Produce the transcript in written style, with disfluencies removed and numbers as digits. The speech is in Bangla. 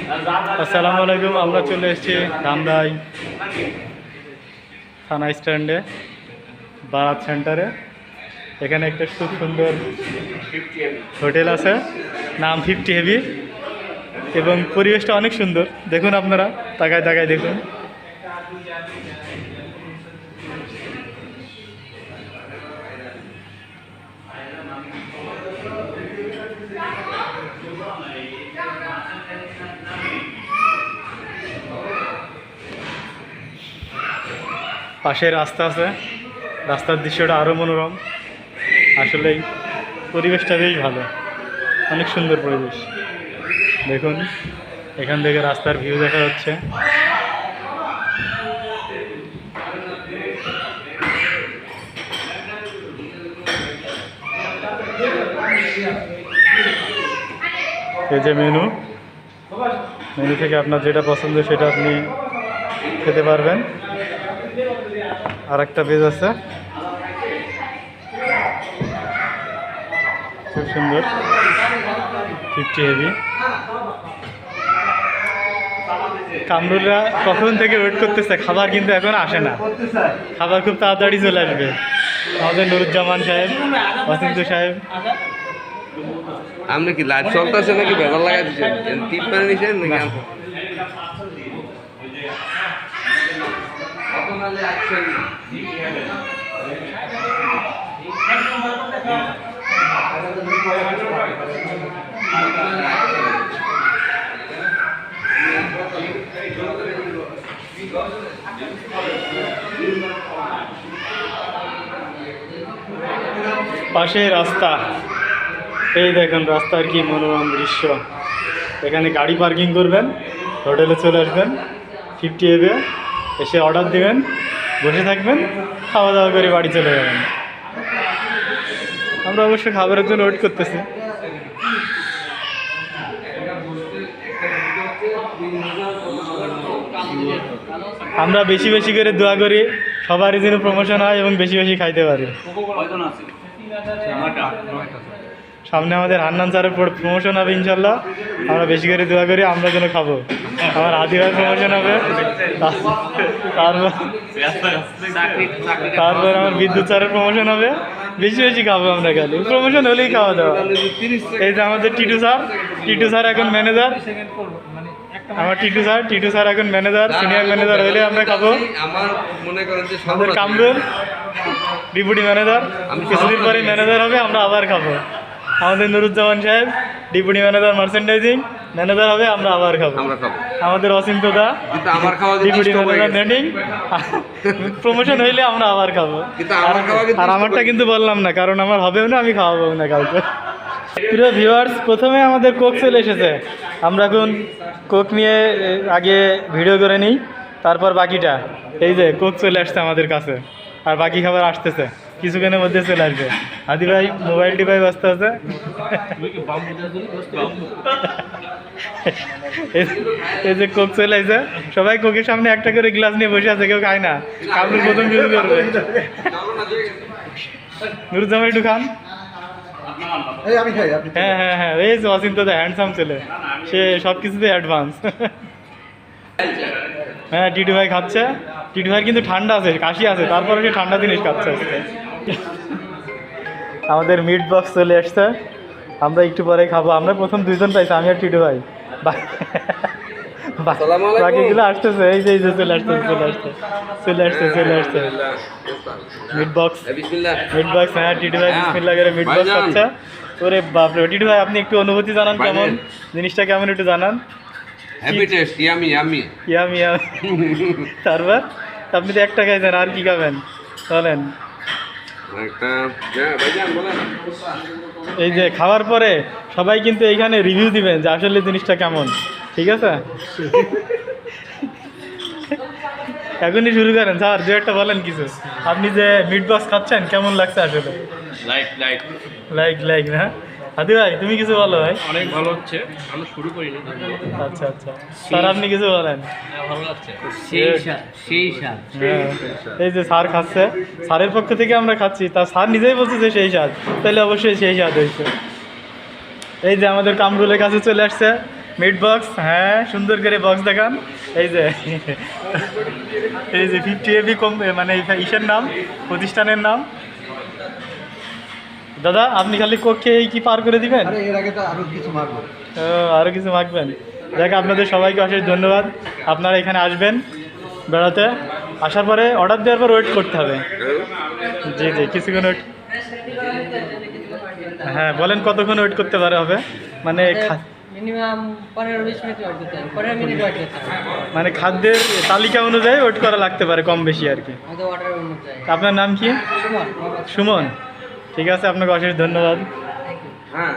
আসসালামু আলাইকুম। আমরা চলে এসেছি ধামরাই থানা স্ট্যান্ডে বারাত সেন্টারে। এখানে একটা খুব সুন্দর হোটেল আছে, নাম 50 হেভি, এবং পরিবেশটা অনেক সুন্দর। দেখুন আপনারা, তাকায় তাকায় দেখুন। পাশে রাস্তা আছে, রাস্তার দৃশ্যটা আরও মনোরম। আসলেই পরিবেশটা বেশ ভালো, অনেক সুন্দর পরিবেশ। দেখুন, এখান থেকে রাস্তার ভিউ দেখা যাচ্ছে। এই যে মেনু থেকে আপনার যেটা পছন্দ সেটা আপনি খেতে পারবেন। আর একটা পেজ আছে, খুব সুন্দর, 50 হেভি। কামরুলরা কখন থেকে ওয়েট করতেছে, খাবার কিন্তু এখন আসে না। খাবার খুব তাড়াতাড়ি চলে আসবে। আমাদের নুরুজ্জামান সাহেব, ওয়াসিন্দু সাহেব। আপনি কি লাইভ চলতেছে নাকি বেজার লাগাই দিচ্ছেন? টিপ মানে নিছেন নাকি? পাশে রাস্তা, এই দেখেন রাস্তার কি মনোরম দৃশ্য। এখানে গাড়ি পার্কিং করবেন, হোটেলে চলে আসবেন, 50 হেভি এসে অর্ডার দেবেন, বসে থাকবেন, খাওয়া দাওয়া করে বাড়ি চলে যাবেন। আমরা অবশ্য খাবারের জন্য ওয়েট করতেছি। আমরা বেশি বেশি করে দোয়া করি সবারই যেন প্রমোশন হয় এবং বেশি বেশি খাইতে পারি। সামনে আমাদের হান্নান স্যারের প্রমোশন হবে ইনশাল্লাহ। আমরা বেশি করে দোয়া করি আমরা যেন খাবো। আমার আদিবার প্রমোশন হবে, তারপর আমার বিদ্যুৎ স্যারের প্রমোশন হবে। বেশি বেশি খাবো আমরা, খালি প্রমোশন হলেই খাওয়া দাওয়া। এই যে আমাদের টিটু স্যার এখন ম্যানেজার। আমার টিটু স্যার এখন ম্যানেজার, সিনিয়র ম্যানেজার হলে আমরা খাবো। আমাদের কামরুল ডিপুটি ম্যানেজার, কিছুদিন পরে ম্যানেজার হবে, আমরা আবার খাবো। আমাদের নুরুজ্জামান সাহেব ডিপুটি ম্যানেজার মার্চেন্ডাইজিং, ম্যানেজার হবে, আমরা আবার খাবো। আমাদের অচিন্তদা ডিপুটি ম্যানেজার নেটিং, প্রমোশন হইলে আমরা আবার খাবো। আর আমারটা কিন্তু বললাম না, কারণ আমার হবেও না, আমি খাওয়াবো না কাউকে। প্রিয় ভিউয়ার্স, প্রথমে আমাদের কোক চলে এসেছে। আমরা এখন কোক নিয়ে আগে ভিডিও করে নিই, তারপর বাকিটা। এই যে কোক চলে আসছে আমাদের কাছে, আর বাকি খাবার আসতেছে কিছুক্ষণের মধ্যে চলে আসবে। হাদি ভাই মোবাইল টিপাই ব্যস্ত আছে। এই যে কোক চলে আসছে, সবাই কোকের সামনে একটা করে গ্লাস নিয়ে বসে আছে, কেউ খায় না। কামরুল প্রথম শুরু করবে। নুরুজ্জামান একটু খান। হ্যাঁ হ্যাঁ হ্যাঁ, এই যে অচিন্তদা হ্যান্ডসাম ছেলে, সে সব কিছুতে অ্যাডভান্স। হ্যাঁ, টিটু ভাই খাচ্ছে। টিটু ভাই কিন্তু ঠান্ডা আছে, কাশি আছে, তারপরে সে ঠান্ডা জিনিস খাচ্ছে। আমাদের মিট বক্স চলে আসছে, আমরা একটু পরে খাবো। আমরা প্রথম দুইজন পাইছি, আমি আর টিটু ভাই। বাকিগুলো আসতেছে, এই যে চলে আসছে মিট বক্স। হ্যাঁ, টিটু ভাই বিসমিল্লাহ করে মিট বক্স খাচ্ছে। ওরে বাপরে, টিটু ভাই আপনি একটু অনুভূতি জানান, কেমন জিনিসটা, কেমন একটু জানান। ইয়ামি। তারপর আপনি তো একটা খাইছেন, আর কি খাবেন চলেন। এই যে খাওয়ার পরে সবাই কিন্তু এইখানে রিভিউ দিবেন যে আসলে জিনিসটা কেমন, ঠিক আছে? এখনই শুরু করেন স্যার, যে একটা বলেন কিছু। আপনি যে মিট বক্স খাচ্ছেন কেমন লাগছে আসলে? লাইক না? হাদি ভাই তুমি কিছু বলো ভাই। অনেক ভালো হচ্ছে, আমরা শুরু করি না। আচ্ছা স্যার আপনি কিছু বলেন। ভালো লাগছে, এই যে স্যার খাচ্ছে, স্যারের পক্ষ থেকে আমরা খাচ্ছি, তা স্যার নিজেই বলছে যে সেই স্বাদ, তাহলে অবশ্যই সেই স্বাদ হয়েছে। এই যে আমাদের কামরুলের কাছে চলে আসছে, মিট বক্স, হ্যাঁ সুন্দর করে বক্স দেখান। এই যে 50 এবি কম, মানে ইসের নাম, প্রতিষ্ঠানের নাম। দাদা আপনি খালি কোক খেয়ে কি পার করে দিবেন? আরে এর আগে তো আরো কিছু মারবো। ও, আরও কিছু মাখবেন। দেখ আপনাদের সবাইকে অশেষ ধন্যবাদ। আপনারা এখানে আসবেন বেড়াতে, আসার পরে অর্ডার দেওয়ার পর ওয়েট করতে হবে। জি জি, কিছুক্ষণ ওয়েট। হ্যাঁ বলেন কতক্ষণ ওয়েট করতে পারে হবে, মানে মিনিমাম 15-20 মিনিট ওয়েট করতে হবে, 15 মিনিট ওয়েট করতে হবে। মানে খাদ্যের তালিকা অনুযায়ী ওয়েট করা লাগতে পারে কম বেশি আর কি। আমাদের অর্ডার অনুযায়ী। আপনার নাম কি? সুমন, সুমন। ঠিক আছে, আপনাকে অশেষ ধন্যবাদ। Thank you. হ্যাঁ